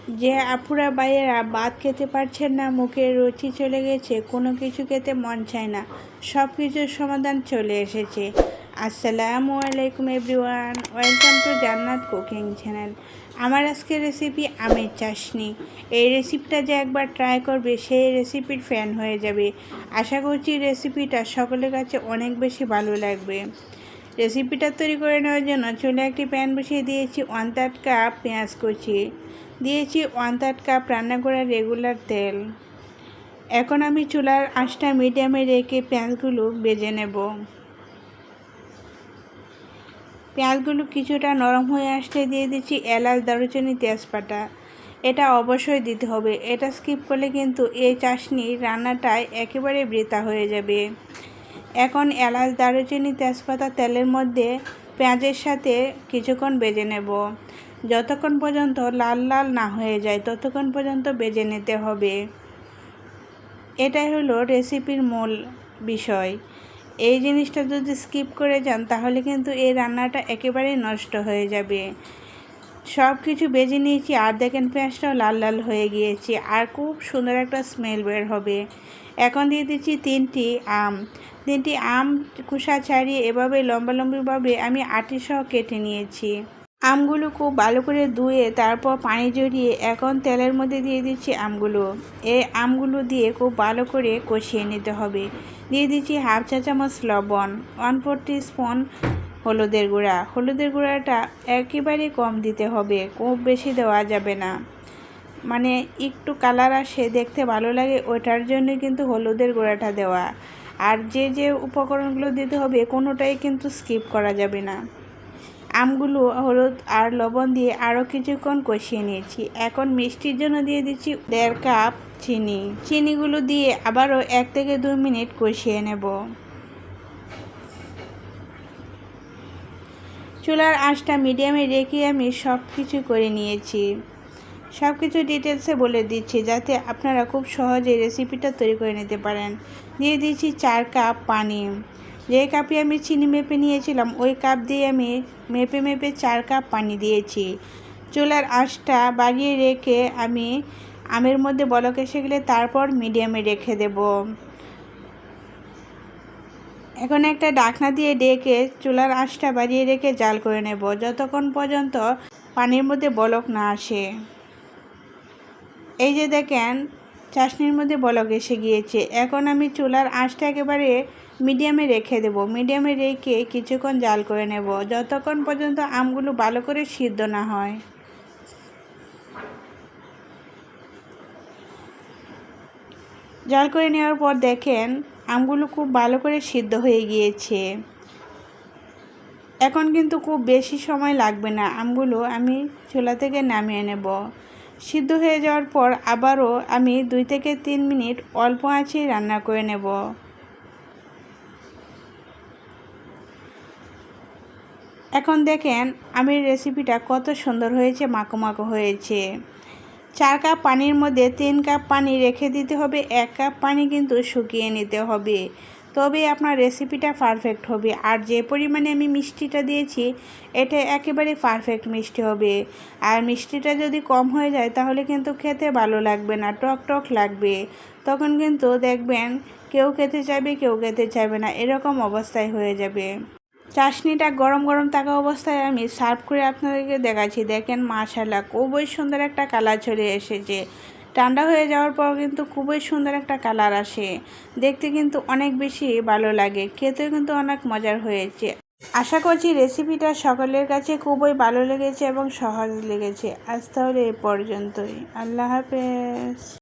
যে আপুরা ভাইয়েরা ভাত খেতে পারছেন না, মুখের রুচি চলে গেছে, কোনো কিছু খেতে মন চায় না, সব কিছুর সমাধান চলে এসেছে। আসসালামু আলাইকুম এভরিওয়ান, ওয়েলকাম টু জান্নাত কুকিং চ্যানেল। আমার আজকের রেসিপি আমের চাশনি। এই রেসিপিটা যে একবার ট্রাই করবে সেই রেসিপির ফ্যান হয়ে যাবে। আশা করছি রেসিপিটা সকলের কাছে অনেক বেশি ভালো লাগবে। রেসিপিটা তৈরি করে নেওয়ার জন্য চুলে একটি প্যান বসিয়ে দিয়েছি 1/3 কাপ পেঁয়াজ কুচি, দিয়েছি 1/3 কাপ রান্না করা রেগুলার তেল। এখন আমি চুলার আঁচটা মিডিয়ামে রেখে পেঁয়াজগুলো ভেজে নেব। পেঁয়াজগুলো কিছুটা নরম হয়ে আসতে দিয়ে দিচ্ছি এলাচ, দারুচিনি, তেজপাতা। এটা অবশ্যই দিতে হবে, এটা স্কিপ করলে কিন্তু এই চাশনির রান্নাটাই একেবারে বৃথা হয়ে যাবে। এখন এলাচ, দারুচিনি, তেজপাতা তেলের মধ্যে পেঁয়াজের সাথে কিছুক্ষণ ভেজে নেব। যতক্ষণ পর্যন্ত লাল লাল না হয়ে যায় ততক্ষণ পর্যন্ত ভেজে নিতে হবে। এটাই হলো রেসিপির মূল বিষয়। এই জিনিসটা যদি স্কিপ করে যান তাহলে কিন্তু এই রান্নাটা একেবারেই নষ্ট হয়ে যাবে। সব কিছু ভেজে নিয়েছি আর দেখেন পেঁয়াজটাও লাল লাল হয়ে গিয়েছে আর খুব সুন্দর একটা স্মেল বের হবে। এখন দিয়ে দিচ্ছি 3টি আম। 3টি আম খোসা ছাড়িয়ে এভাবে লম্বাভাবে আমি আটি সহ কেটে নিয়েছি। আমগুলো খুব ভালো করে ধুয়ে তারপর পানি ঝরিয়ে এখন তেলের মধ্যে দিয়ে দিচ্ছি আমগুলো। এই আমগুলো দিয়ে খুব ভালো করে কষিয়ে নিতে হবে। দিয়ে দিচ্ছি 1/2 চা চামচ লবণ, 1/4 টিস্পুন হলুদের গুঁড়া। হলুদের গুঁড়াটা একেবারে কম দিতে হবে, খুব বেশি দেওয়া যাবে না। মানে একটু কালার আসে, দেখতে ভালো লাগে, ওটার জন্য কিন্তু হলুদের গুঁড়াটা দেওয়া। আর যে যে উপকরণগুলো দিতে হবে কোনোটাই কিন্তু স্কিপ করা যাবে না। আমগুলো হলুদ আর লবণ দিয়ে আরও কিছুক্ষণ কষিয়ে নিয়েছি। এখন মিষ্টির জন্য দিয়ে দিচ্ছি 1.5 কাপ চিনি। চিনিগুলো দিয়ে আবারও 1 থেকে 2 মিনিট কষিয়ে নেব। চুলার আঁচটা মিডিয়ামে রেখে আমি সব কিছু করে নিয়েছি। সব কিছু ডিটেলসে বলে দিচ্ছি যাতে আপনারা খুব সহজে রেসিপিটা তৈরি করে নিতে পারেন। দিয়ে দিচ্ছি 4 কাপ পানি। যে কাপে আমি চিনি মেপে নিয়েছিলাম ওই কাপ দিয়ে আমি মেপে 4 কাপ পানি দিয়েছি। চুলার আঁচটা বাড়িয়ে রেখে আমি আমের মধ্যে বলক এসে গেলে তারপর মিডিয়ামে রেখে দেব। এখন একটা ঢাকনা দিয়ে ডেকে চুলার আঁচটা বাড়িয়ে রেখে জাল করে নেব যতক্ষণ পর্যন্ত পানির মধ্যে বলক না আসে। এই যে দেখেন চাশনির মধ্যে বলক এসে গিয়েছে। এখন আমি চুলার আঁচটা একেবারে মিডিয়ামে রেখে দেব। মিডিয়ামে রেখে কিছুক্ষণ জাল করে নেব যতক্ষণ পর্যন্ত আমগুলো ভালো করে সিদ্ধ না হয়। জাল করে নেওয়ার পর দেখেন আমগুলো খুব ভালো করে সিদ্ধ হয়ে গিয়েছে। এখন কিন্তু খুব বেশি সময় লাগবে না, আমগুলো আমি চুলা থেকে নামিয়ে নেব। সিদ্ধ হয়ে যাওয়ার পর আবারও আমি 2 থেকে 3 মিনিট অল্প আঁচে রান্না করে নেব। এখন দেখেন আমের রেসিপিটা কত সুন্দর হয়েছে, মাখো মাখো হয়েছে। 4 কাপ পানির মধ্যে 3 কাপ পানি রেখে দিতে হবে, 1 কাপ পানি কিন্তু শুকিয়ে নিতে হবে, তবে আপনার রেসিপিটা পারফেক্ট হবে। আর যে পরিমাণে আমি মিষ্টিটা দিয়েছি এটা একেবারে পারফেক্ট মিষ্টি হবে। আর মিষ্টিটা যদি কম হয়ে যায় তাহলে কিন্তু খেতে ভালো লাগবে না, টক টক লাগবে। তখন কিন্তু দেখবেন কেউ খেতে চাইবে কেউ খেতে চাইবে না, এরকম অবস্থায় হয়ে যাবে। চাশনিটা গরম গরম থাকা অবস্থায় আমি সার্ভ করে আপনাদেরকে দেখাচ্ছি। দেখেন মাশাআল্লাহ খুবই সুন্দর একটা কালার চলে এসেছে। ঠান্ডা হয়ে যাওয়ার পর কিন্তু খুবই সুন্দর একটা কালার আসে, দেখতে কিন্তু অনেক বেশি ভালো লাগে, খেতেও কিন্তু অনেক মজার হয়েছে। আশা করছি রেসিপিটা সকলের কাছে খুবই ভালো লেগেছে এবং সহজ লেগেছে। আজ তাহলে এ পর্যন্তই। আল্লাহ হাফেজ।